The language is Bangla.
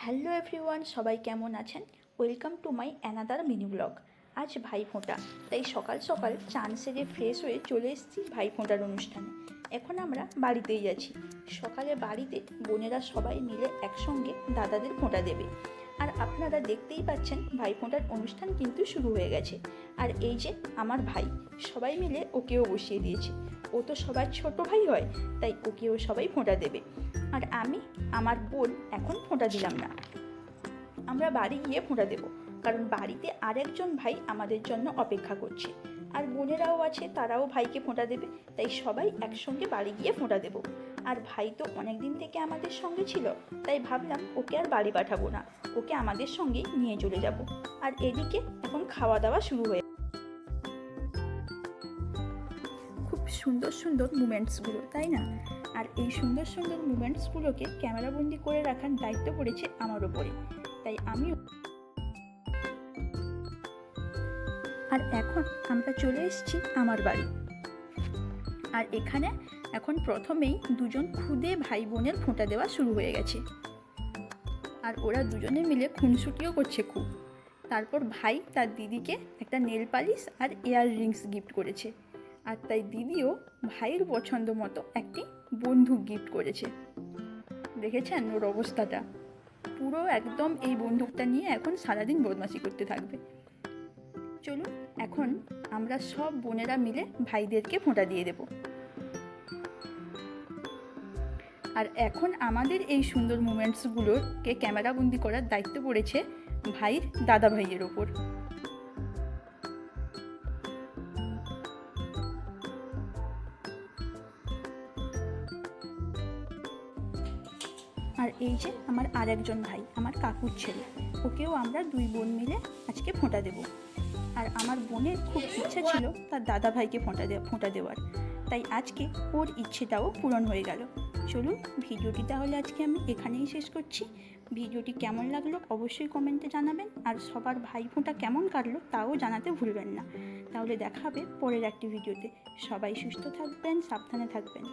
হ্যালো এভরিওয়ান, সবাই কেমন আছেন? Welcome to my another mini blog. আজ ভাইফোঁটা, তাই সকাল সকাল চান সেরে ফ্রেশ হয়ে চলে এসেছি ভাইফোঁটার অনুষ্ঠানে। এখন আমরা বাড়িতেই যাচ্ছি। সকালে বাড়িতে বোনেরা সবাই মিলে একসঙ্গে দাদাদের ফোঁটা দেবে। আর আপনারা দেখতেই পাচ্ছেন ভাইফোঁটার অনুষ্ঠান কিন্তু শুরু হয়ে গেছে। আর এই যে আমার ভাই, সবাই মিলে ওকেও বসিয়ে দিয়েছে। ও তো সবার ছোট ভাই হয়, তাই ওকেও সবাই ফোঁটা দেবে। আর আমি, আমার বোন এখন ফোঁটা দিলাম না, আমরা বাড়ি গিয়ে ফোঁটা দেব, কারণ বাড়িতে আরেকজন ভাই আমাদের জন্য অপেক্ষা করছে। আর বোনেরাও আছে, তারাও ভাইকে ফোঁটা দেবে, তাই সবাই একসঙ্গে বাড়ি গিয়ে ফোঁটা দেব। আর ভাই তো অনেক দিন থেকে আমাদের সঙ্গে ছিল, তাই ভাবলাম ওকে আর বাড়ি পাঠাবো না, ওকে আমাদের সঙ্গেই নিয়ে চলে যাব। আর এদিকে এখন খাওয়া দাওয়া শুরু হয়ে, খুব সুন্দর সুন্দর মুমেন্টসগুলো, তাই না? আর এই সুন্দর সুন্দর মুমেন্টসগুলোকে ক্যামেরাবন্দি করে রাখার দায়িত্ব পড়েছে আমার ওপরে, তাই আমি। আর এখন আমরা চলে এসেছি আমার বাড়ি। আর এখানে এখন প্রথমেই দুজন খুদে ভাই বোনের ফোঁটা দেওয়া শুরু হয়ে গেছে। আর ওরা দুজনে মিলে খুনসুটিও করছে খুব। তারপর ভাই তার দিদিকে একটা নেল পালিশ আর ইয়ার রিংস গিফট করেছে। আর তাই দিদিও ভাইয়ের পছন্দ মতো একটি বন্দুক গিফট করেছে। দেখেছেন ওর অবস্থাটা? পুরো একদম এই বন্দুকটা নিয়ে এখন সারাদিন বদমাশি করতে থাকবে। চলুন এখন আমরা সব বোনেরা মিলে ভাইদেরকে ফোঁটা দিয়ে দেব। আর এখন আমাদের এই সুন্দর মুমেন্টসগুলোকে ক্যামেরাবন্দি করার দায়িত্ব পড়েছে ভাইয়ের দাদা ভাইয়ের ওপর। আর এই যে আমার আরেকজন ভাই, আমার কাকুর ছেলে, ওকেও আমরা দুই বোন মিলে আজকে ফোঁটা দেব। আর আমার বোনের খুব ইচ্ছা ছিল তার দাদা ভাইকে ফোঁটা দেওয়ার, তাই আজকে ওর ইচ্ছেটাও পূরণ হয়ে গেল। চলুন ভিডিওটি তাহলে আজকে আমি এখানেই শেষ করছি। ভিডিওটি কেমন লাগলো অবশ্যই কমেন্টে জানাবেন, আর সবার ভাইফোঁটা কেমন কাটলো তাও জানাতে ভুলবেন না। তাহলে দেখা হবে পরের একটি ভিডিওতে। সবাই সুস্থ থাকবেন, সাবধানে থাকবেন।